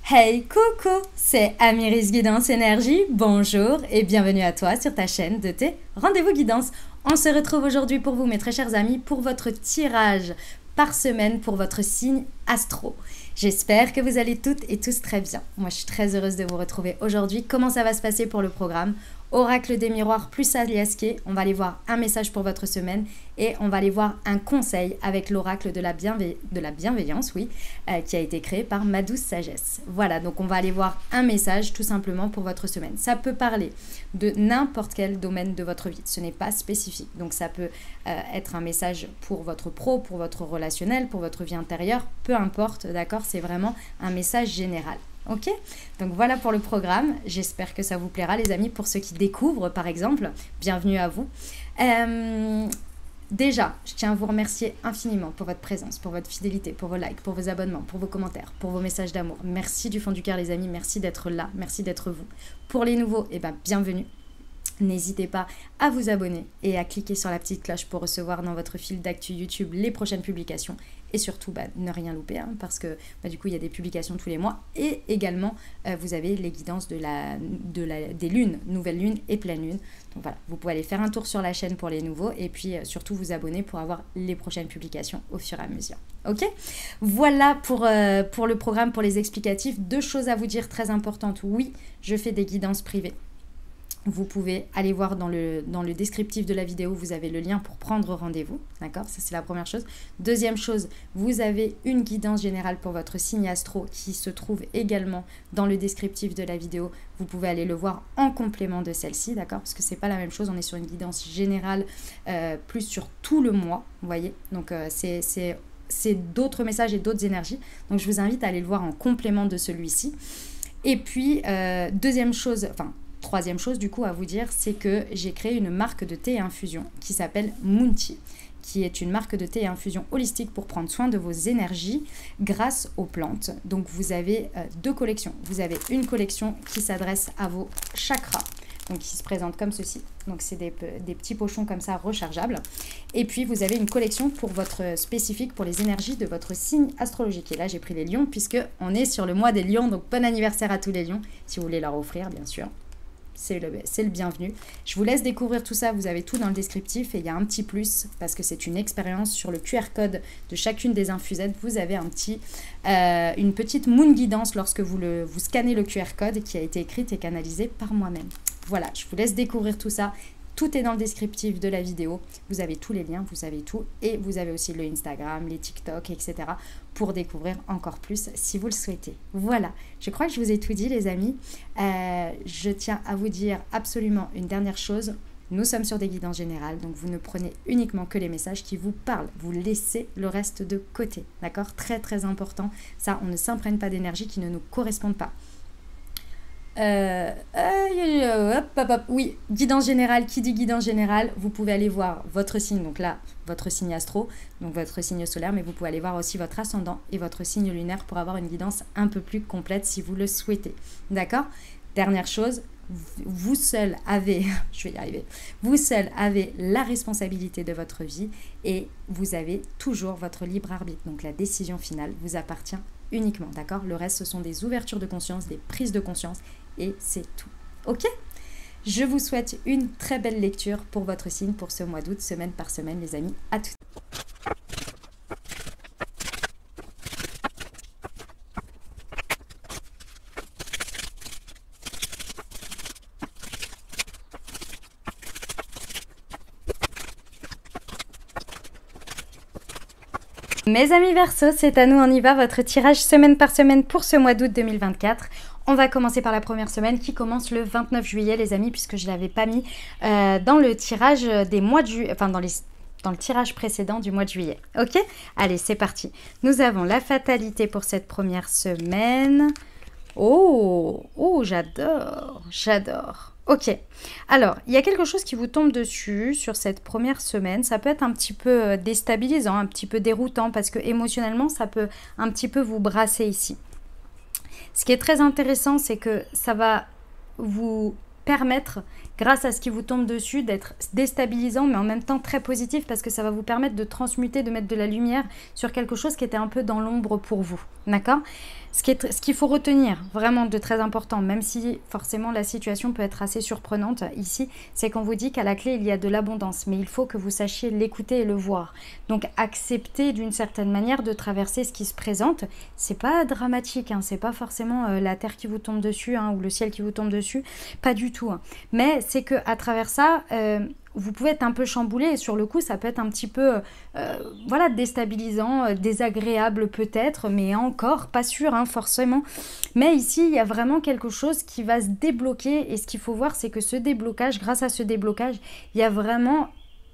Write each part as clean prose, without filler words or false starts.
Hey coucou, c'est Amiris Guidance Énergie, bonjour et bienvenue à toi sur ta chaîne de tes rendez-vous guidance. On se retrouve aujourd'hui pour vous mes très chers amis pour votre tirage par semaine pour votre signe astro. J'espère que vous allez toutes et tous très bien. Moi je suis très heureuse de vous retrouver aujourd'hui. Comment ça va se passer pour le programme? Oracle des miroirs plus Aliasqué, on va aller voir un message pour votre semaine et on va aller voir un conseil avec l'oracle de la bienveillance, oui, qui a été créé par Ma Douce Sagesse. Voilà, donc on va aller voir un message tout simplement pour votre semaine. Ça peut parler de n'importe quel domaine de votre vie, ce n'est pas spécifique. Donc ça peut être un message pour votre pro, pour votre relationnel, pour votre vie intérieure, peu importe, d'accord, c'est vraiment un message général. Ok, donc voilà pour le programme. J'espère que ça vous plaira, les amis. Pour ceux qui découvrent, par exemple, bienvenue à vous. Déjà, je tiens à vous remercier infiniment pour votre présence, pour votre fidélité, pour vos likes, pour vos abonnements, pour vos commentaires, pour vos messages d'amour. Merci du fond du cœur, les amis. Merci d'être là. Merci d'être vous. Pour les nouveaux, eh ben, bienvenue. N'hésitez pas à vous abonner et à cliquer sur la petite cloche pour recevoir dans votre fil d'actu YouTube les prochaines publications. Et surtout, ne rien louper, hein, parce que du coup, il y a des publications tous les mois. Et également, vous avez les guidances des lunes, nouvelle lune et pleine lune. Donc voilà, vous pouvez aller faire un tour sur la chaîne pour les nouveaux et puis surtout vous abonner pour avoir les prochaines publications au fur et à mesure. Ok, voilà pour le programme, pour les explicatifs. Deux choses à vous dire très importantes. Oui, je fais des guidances privées. Vous pouvez aller voir dans le descriptif de la vidéo, vous avez le lien pour prendre rendez-vous, d'accord? Ça, c'est la première chose. Deuxième chose, vous avez une guidance générale pour votre signe astro qui se trouve également dans le descriptif de la vidéo. Vous pouvez aller le voir en complément de celle-ci, d'accord? Parce que c'est pas la même chose, on est sur une guidance générale plus sur tout le mois, vous voyez? Donc, c'est d'autres messages et d'autres énergies. Donc, je vous invite à aller le voir en complément de celui-ci. Et puis, troisième chose du coup à vous dire, c'est que j'ai créé une marque de thé et infusion qui s'appelle Mounty, qui est une marque de thé et infusion holistique pour prendre soin de vos énergies grâce aux plantes. Donc vous avez deux collections. Vous avez une collection qui s'adresse à vos chakras, donc qui se présente comme ceci. Donc c'est des petits pochons comme ça rechargeables. Et puis vous avez une collection pour votre spécifique pour les énergies de votre signe astrologique. Et là j'ai pris les lions puisque on est sur le mois des lions. Donc bon anniversaire à tous les lions, si vous voulez leur offrir bien sûr. C'est le bienvenu. Je vous laisse découvrir tout ça, vous avez tout dans le descriptif et il y a un petit plus parce que c'est une expérience sur le QR code de chacune des infusettes. Vous avez une petite moon guidance lorsque vous scannez le QR code qui a été écrite et canalisée par moi-même. Voilà, je vous laisse découvrir tout ça. Tout est dans le descriptif de la vidéo. Vous avez tous les liens, vous avez tout. Et vous avez aussi le Instagram, les TikTok, etc. pour découvrir encore plus si vous le souhaitez. Voilà, je crois que je vous ai tout dit les amis. Je tiens à vous dire absolument une dernière chose. Nous sommes sur des guidances générales, donc vous ne prenez uniquement que les messages qui vous parlent. Vous laissez le reste de côté, d'accord? Très très important. Ça, on ne s'imprègne pas d'énergie qui ne nous correspond pas. Oui, guidance générale, qui dit guidance générale, vous pouvez aller voir votre signe, donc là, votre signe astro, donc votre signe solaire, mais vous pouvez aller voir aussi votre ascendant et votre signe lunaire pour avoir une guidance un peu plus complète si vous le souhaitez. D'accord? Dernière chose, vous seul avez, je vais y arriver, vous seul avez la responsabilité de votre vie et vous avez toujours votre libre arbitre, donc la décision finale vous appartient uniquement, d'accord? Le reste, ce sont des ouvertures de conscience, des prises de conscience et c'est tout. Ok? Je vous souhaite une très belle lecture pour votre signe pour ce mois d'août, semaine par semaine, les amis. À tout. Mes amis Verseau, c'est à nous, on y va, votre tirage semaine par semaine pour ce mois d'août 2024. On va commencer par la première semaine qui commence le 29 juillet, les amis, puisque je ne l'avais pas mis dans le tirage des mois de juillet, enfin dans le tirage précédent du mois de juillet. Ok? Allez, c'est parti. Nous avons la fatalité pour cette première semaine. Oh, j'adore, j'adore. Ok, alors, il y a quelque chose qui vous tombe dessus sur cette première semaine. Ça peut être un petit peu déstabilisant, un petit peu déroutant parce que émotionnellement, ça peut un petit peu vous brasser ici. Ce qui est très intéressant, c'est que ça va vous permettre, grâce à ce qui vous tombe dessus, d'être déstabilisant, mais en même temps très positif parce que ça va vous permettre de transmuter, de mettre de la lumière sur quelque chose qui était un peu dans l'ombre pour vous. D'accord ? Ce qu'il faut retenir, vraiment de très important, même si forcément la situation peut être assez surprenante ici, c'est qu'on vous dit qu'à la clé, il y a de l'abondance, mais il faut que vous sachiez l'écouter et le voir. Donc, accepter d'une certaine manière de traverser ce qui se présente. C'est pas dramatique, hein, c'est pas forcément la terre qui vous tombe dessus ou le ciel qui vous tombe dessus, pas du tout. Hein. Mais c'est qu'à travers ça... vous pouvez être un peu chamboulé et sur le coup, ça peut être un petit peu voilà, déstabilisant, désagréable peut-être, mais encore pas sûr forcément. Mais ici, il y a vraiment quelque chose qui va se débloquer et ce qu'il faut voir, c'est que ce déblocage, grâce à ce déblocage, il y a vraiment...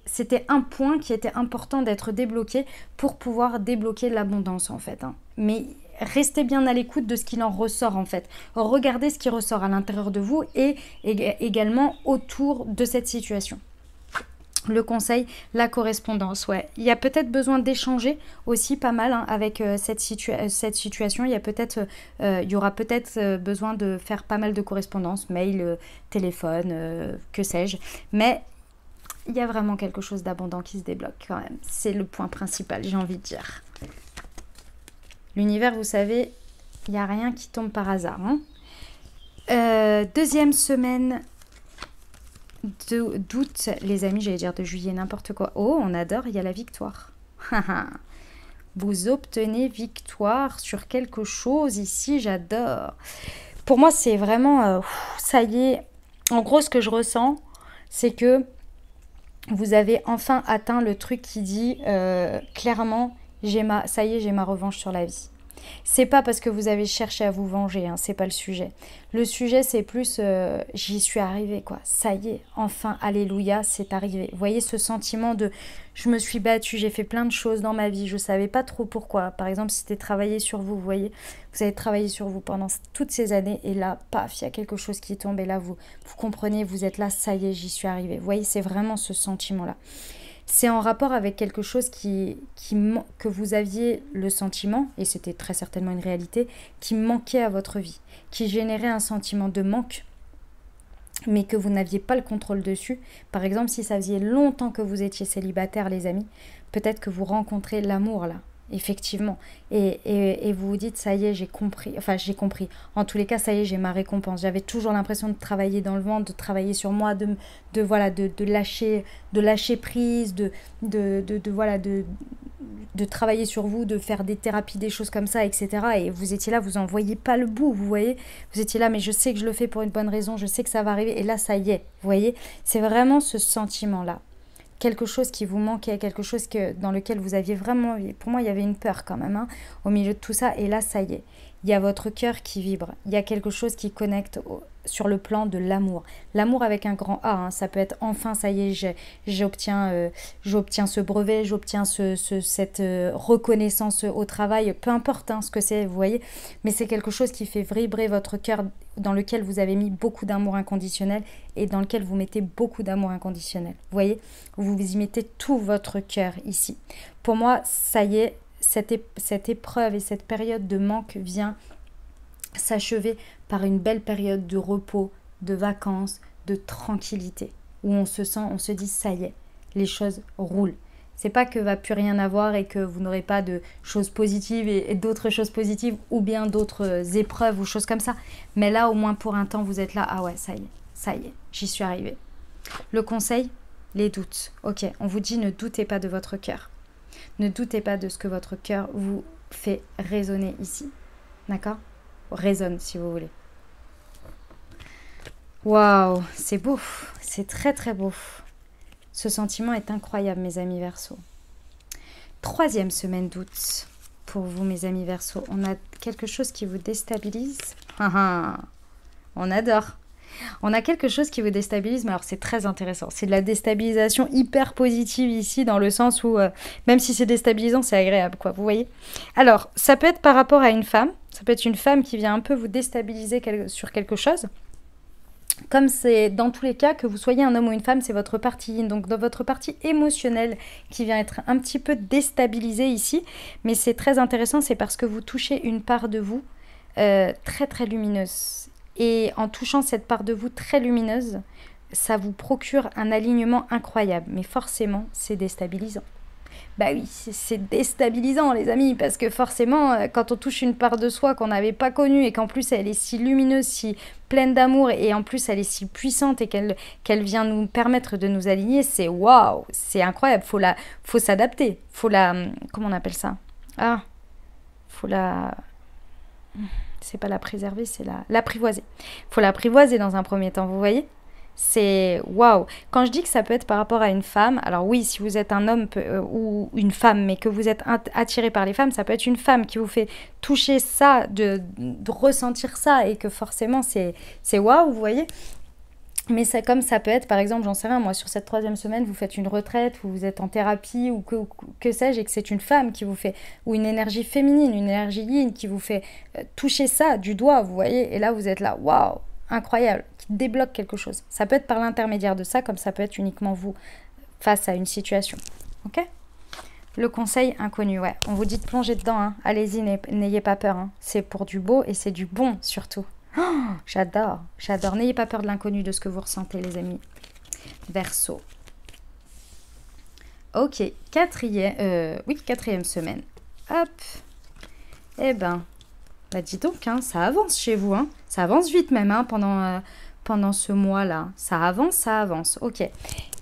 C'était un point qui était important d'être débloqué pour pouvoir débloquer l'abondance en fait. Hein. Mais restez bien à l'écoute de ce qu'il en ressort en fait. Regardez ce qui ressort à l'intérieur de vous et également autour de cette situation. Le conseil, la correspondance, ouais. Il y a peut-être besoin d'échanger aussi pas mal avec cette situation. Il y aura peut-être besoin de faire pas mal de correspondance, mail, téléphone, que sais-je. Mais il y a vraiment quelque chose d'abondant qui se débloque quand même. C'est le point principal, j'ai envie de dire. L'univers, vous savez, il n'y a rien qui tombe par hasard. Deuxième semaine d'août, les amis, j'allais dire de juillet, n'importe quoi. Oh, on adore, il y a la victoire. Vous obtenez victoire sur quelque chose ici, j'adore. Pour moi, c'est vraiment, ça y est. En gros, ce que je ressens, c'est que vous avez enfin atteint le truc qui dit clairement, ça y est, j'ai ma revanche sur la vie. C'est pas parce que vous avez cherché à vous venger, c'est pas le sujet. Le sujet, c'est plus j'y suis arrivée, quoi. Ça y est, enfin, alléluia, c'est arrivé. Vous voyez ce sentiment de je me suis battue, j'ai fait plein de choses dans ma vie, je savais pas trop pourquoi. Par exemple, si c'était travailler sur vous, vous voyez, vous avez travaillé sur vous pendant toutes ces années et là, paf, il y a quelque chose qui tombe et là, vous comprenez, vous êtes là, ça y est, j'y suis arrivée. Vous voyez, c'est vraiment ce sentiment-là. C'est en rapport avec quelque chose que vous aviez le sentiment, et c'était très certainement une réalité, qui manquait à votre vie, qui générait un sentiment de manque, mais que vous n'aviez pas le contrôle dessus. Par exemple, si ça faisait longtemps que vous étiez célibataire, les amis, peut-être que vous rencontrez l'amour là, effectivement. Et vous vous dites, ça y est, j'ai compris. Enfin, j'ai compris. En tous les cas, ça y est, j'ai ma récompense. J'avais toujours l'impression de travailler dans le ventre, de travailler sur moi, de lâcher prise, de travailler sur vous, de faire des thérapies, des choses comme ça, etc. Et vous étiez là, vous n'en voyez pas le bout, vous voyez. Vous étiez là, mais je sais que je le fais pour une bonne raison, je sais que ça va arriver. Et là, ça y est, vous voyez. C'est vraiment ce sentiment-là. Quelque chose qui vous manquait, quelque chose dans lequel vous aviez vraiment... Pour moi, il y avait une peur quand même, au milieu de tout ça. Et là, ça y est, il y a votre cœur qui vibre. Il y a quelque chose qui connecte sur le plan de l'amour. L'amour avec un grand A, ça peut être enfin, ça y est, j'obtiens ce brevet, j'obtiens cette reconnaissance au travail, peu importe ce que c'est, vous voyez. Mais c'est quelque chose qui fait vibrer votre cœur, dans lequel vous avez mis beaucoup d'amour inconditionnel et dans lequel vous mettez beaucoup d'amour inconditionnel. Vous voyez, vous y mettez tout votre cœur ici. Pour moi, ça y est, cette épreuve et cette période de manque vient s'achever par une belle période de repos, de vacances, de tranquillité, où on se dit ça y est, les choses roulent. C'est pas que va plus rien avoir et que vous n'aurez pas de choses positives et d'autres choses positives ou bien d'autres épreuves ou choses comme ça. Mais là, au moins pour un temps, vous êtes là, ah ouais, ça y est, j'y suis arrivée. Le conseil, les doutes. Ok, on vous dit ne doutez pas de votre cœur. Ne doutez pas de ce que votre cœur vous fait résonner ici. D'accord ? Résonne si vous voulez. Waouh, c'est beau, c'est très très beau. Ce sentiment est incroyable, mes amis Verseaux. Troisième semaine d'août pour vous, mes amis Verseaux. On a quelque chose qui vous déstabilise. On adore. On a quelque chose qui vous déstabilise, mais alors c'est très intéressant. C'est de la déstabilisation hyper positive ici, dans le sens où, même si c'est déstabilisant, c'est agréable, quoi, vous voyez. Alors, ça peut être par rapport à une femme. Ça peut être une femme qui vient un peu vous déstabiliser sur quelque chose. Comme c'est dans tous les cas, que vous soyez un homme ou une femme, c'est votre partie yin, donc dans votre partie émotionnelle qui vient être un petit peu déstabilisée ici. Mais c'est très intéressant, c'est parce que vous touchez une part de vous très très lumineuse. Et en touchant cette part de vous très lumineuse, ça vous procure un alignement incroyable. Mais forcément, c'est déstabilisant. Bah oui, c'est déstabilisant les amis, parce que forcément, quand on touche une part de soi qu'on n'avait pas connue et qu'en plus elle est si lumineuse, si pleine d'amour et en plus elle est si puissante et qu'elle vient nous permettre de nous aligner, c'est waouh, c'est incroyable, faut s'adapter, comment on appelle ça? Ah, faut la... C'est pas la préserver, c'est l'apprivoiser. Faut l'apprivoiser dans un premier temps, vous voyez? C'est waouh. Quand je dis que ça peut être par rapport à une femme, alors oui, si vous êtes un homme ou une femme, mais que vous êtes attiré par les femmes, ça peut être une femme qui vous fait toucher ça, de ressentir ça, et que forcément c'est waouh, vous voyez. Mais ça, comme ça peut être, par exemple, j'en sais rien, moi, sur cette 3e semaine, vous faites une retraite, ou vous êtes en thérapie, ou que sais-je, et que c'est une femme qui vous fait, ou une énergie féminine, une énergie yin qui vous fait toucher ça du doigt, vous voyez, et là, vous êtes là, waouh, incroyable, qui débloque quelque chose. Ça peut être par l'intermédiaire de ça, comme ça peut être uniquement vous, face à une situation. Ok ? Le conseil inconnu, ouais. On vous dit de plonger dedans, hein. Allez-y, n'ayez pas peur, hein. C'est pour du beau, et c'est du bon, surtout. Oh, j'adore. N'ayez pas peur de l'inconnu, de ce que vous ressentez, les amis. Verseau. Ok, 4e semaine. Hop. Eh ben, bah dis donc, hein, ça avance chez vous. Hein. Ça avance vite même hein, pendant ce mois-là. Ça avance. Ok.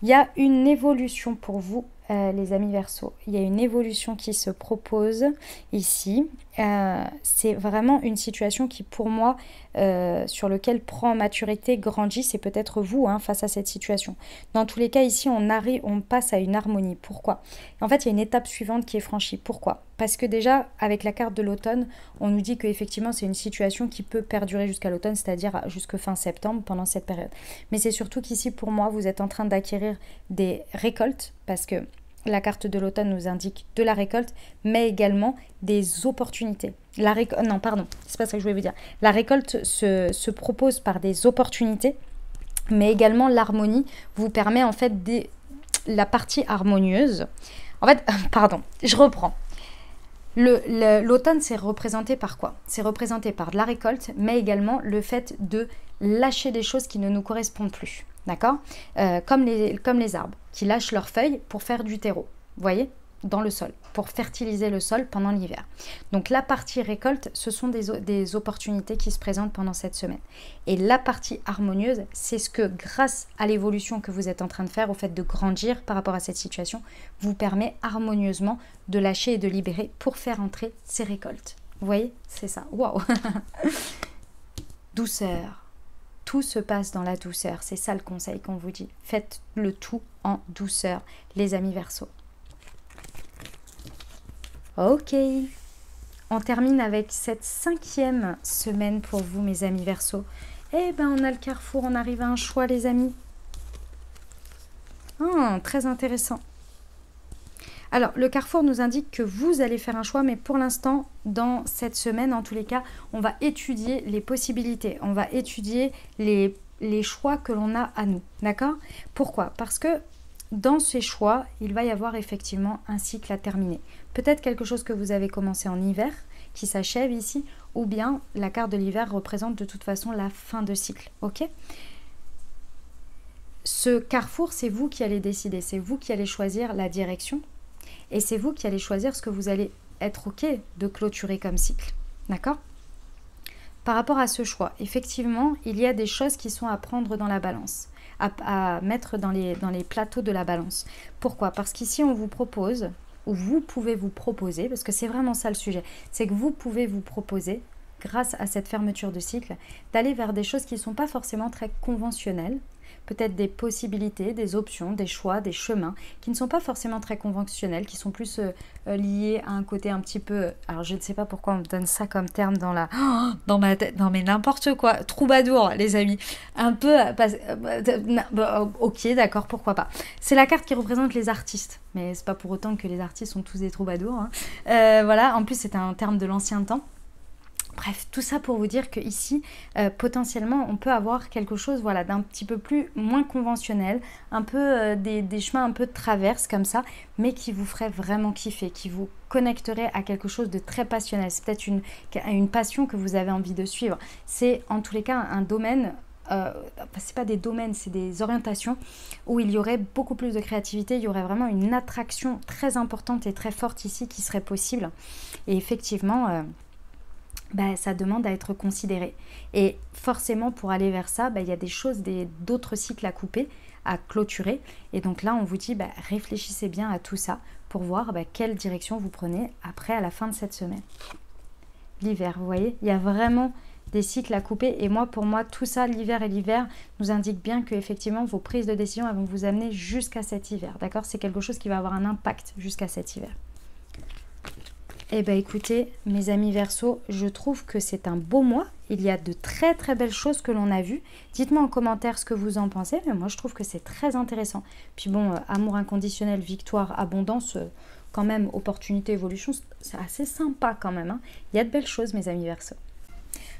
Il y a une évolution pour vous, les amis Verseau. Il y a une évolution qui se propose ici. C'est vraiment une situation qui, pour moi, sur lequel prend maturité, grandit. C'est peut-être vous hein, face à cette situation. Dans tous les cas, ici, on passe à une harmonie. Pourquoi? En fait, il y a une étape suivante qui est franchie. Pourquoi? Parce que déjà, avec la carte de l'automne, on nous dit qu'effectivement, c'est une situation qui peut perdurer jusqu'à l'automne, c'est-à-dire jusqu'à fin septembre, pendant cette période. Mais c'est surtout qu'ici, pour moi, vous êtes en train d'acquérir des récoltes, parce que la carte de l'automne nous indique de la récolte, mais également des opportunités. Non, pardon, c'est pas ça que je voulais vous dire. La récolte se propose par des opportunités, mais également l'harmonie vous permet en fait la partie harmonieuse. En fait, pardon, je reprends. L'automne, c'est représenté par quoi? C'est représenté par de la récolte, mais également le fait de lâcher des choses qui ne nous correspondent plus. D'accord? Comme les arbres qui lâchent leurs feuilles pour faire du terreau. Vous voyez? Dans le sol, pour fertiliser le sol pendant l'hiver. Donc la partie récolte, ce sont des opportunités qui se présentent pendant cette semaine. Et la partie harmonieuse, c'est ce que, grâce à l'évolution que vous êtes en train de faire, au fait de grandir par rapport à cette situation, vous permet harmonieusement de lâcher et de libérer pour faire entrer ces récoltes. Vous voyez? C'est ça. Waouh! Douceur. Tout se passe dans la douceur. C'est ça le conseil qu'on vous dit. Faites le tout en douceur, les amis Verseau. Ok, on termine avec cette 5e semaine pour vous, mes amis Verseau. Eh ben, on a le carrefour, on arrive à un choix, les amis. Très intéressant. Alors, le carrefour nous indique que vous allez faire un choix, mais pour l'instant, dans cette semaine, en tous les cas, on va étudier les possibilités. On va étudier les choix que l'on a à nous. D'accord? Pourquoi? Parce que dans ces choix, il va y avoir effectivement un cycle à terminer. Peut-être quelque chose que vous avez commencé en hiver, qui s'achève ici, ou bien la carte de l'hiver représente de toute façon la fin de cycle. Ok? Ce carrefour, c'est vous qui allez décider, c'est vous qui allez choisir la direction, et c'est vous qui allez choisir ce que vous allez être ok de clôturer comme cycle. D'accord? Par rapport à ce choix, effectivement, il y a des choses qui sont à prendre dans la balance, à mettre dans les plateaux de la balance. Pourquoi? Parce qu'ici, on vous propose, ou vous pouvez vous proposer, parce que c'est vraiment ça le sujet, c'est que vous pouvez vous proposer, grâce à cette fermeture de cycle, d'aller vers des choses qui ne sont pas forcément très conventionnelles, peut-être des possibilités, des options, des choix, des chemins qui ne sont pas forcément très conventionnels, qui sont plus liés à un côté un petit peu... Alors je ne sais pas pourquoi on me donne ça comme terme dans ma tête, non mais n'importe quoi, troubadour les amis, un peu... ok d'accord, pourquoi pas. C'est la carte qui représente les artistes, mais c'est pas pour autant que les artistes sont tous des troubadours. Hein. Voilà, en plus c'est un terme de l'ancien temps. Bref, tout ça pour vous dire qu'ici, potentiellement, on peut avoir quelque chose voilà, d'un petit peu moins conventionnel, un peu des chemins un peu de traverse comme ça, mais qui vous ferait vraiment kiffer, qui vous connecterait à quelque chose de très passionnel. C'est peut-être une passion que vous avez envie de suivre. C'est en tous les cas un domaine c'est pas des domaines, c'est des orientations où il y aurait beaucoup plus de créativité, il y aurait vraiment une attraction très importante et très forte ici qui serait possible. Et effectivement, ça demande à être considéré. Et forcément, pour aller vers ça, il y a des choses, d'autres cycles à couper, à clôturer. Et donc là, on vous dit, réfléchissez bien à tout ça pour voir quelle direction vous prenez après, à la fin de cette semaine. L'hiver, vous voyez, il y a vraiment des cycles à couper. Et moi, pour moi, tout ça, l'hiver et l'hiver, nous indique bien que effectivement vos prises de décision elles vont vous amener jusqu'à cet hiver. D'accord? C'est quelque chose qui va avoir un impact jusqu'à cet hiver. Eh bien écoutez, mes amis Verseau, je trouve que c'est un beau mois. Il y a de très très belles choses que l'on a vues. Dites-moi en commentaire ce que vous en pensez, mais moi je trouve que c'est très intéressant. Puis bon, amour inconditionnel, victoire, abondance, quand même, opportunité, évolution, c'est assez sympa quand même. Hein. Il y a de belles choses, mes amis Verseau.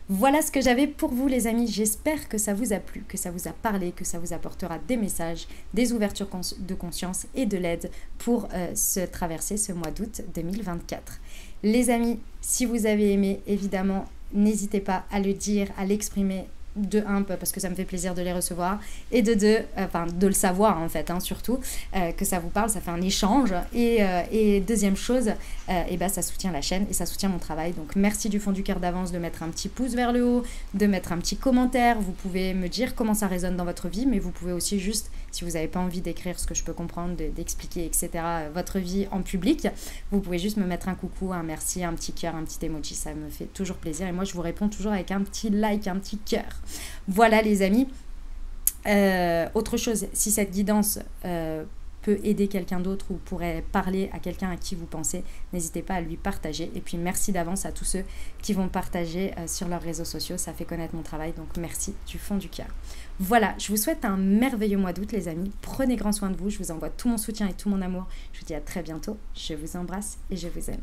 Voilà ce que j'avais pour vous les amis, j'espère que ça vous a plu, que ça vous a parlé, que ça vous apportera des messages, des ouvertures de conscience et de l'aide pour traverser ce mois d'août 2024. Les amis, si vous avez aimé, évidemment, n'hésitez pas à le dire, à l'exprimer. De un, parce que ça me fait plaisir de les recevoir, et de deux, de le savoir en fait, surtout, que ça vous parle, ça fait un échange, et deuxième chose, ça soutient la chaîne et ça soutient mon travail, donc merci du fond du cœur d'avance de mettre un petit pouce vers le haut, de mettre un petit commentaire, vous pouvez me dire comment ça résonne dans votre vie, mais vous pouvez aussi juste, si vous n'avez pas envie d'écrire ce que je peux comprendre, d'expliquer, etc., votre vie en public, vous pouvez juste me mettre un coucou, un merci, un petit cœur, un petit emoji, ça me fait toujours plaisir, et moi je vous réponds toujours avec un petit like, un petit cœur. Voilà les amis, autre chose, si cette guidance peut aider quelqu'un d'autre ou pourrait parler à quelqu'un à qui vous pensez, n'hésitez pas à lui partager. Et puis merci d'avance à tous ceux qui vont partager sur leurs réseaux sociaux, ça fait connaître mon travail, donc merci du fond du cœur. Voilà, je vous souhaite un merveilleux mois d'août les amis, prenez grand soin de vous, je vous envoie tout mon soutien et tout mon amour, je vous dis à très bientôt, je vous embrasse et je vous aime.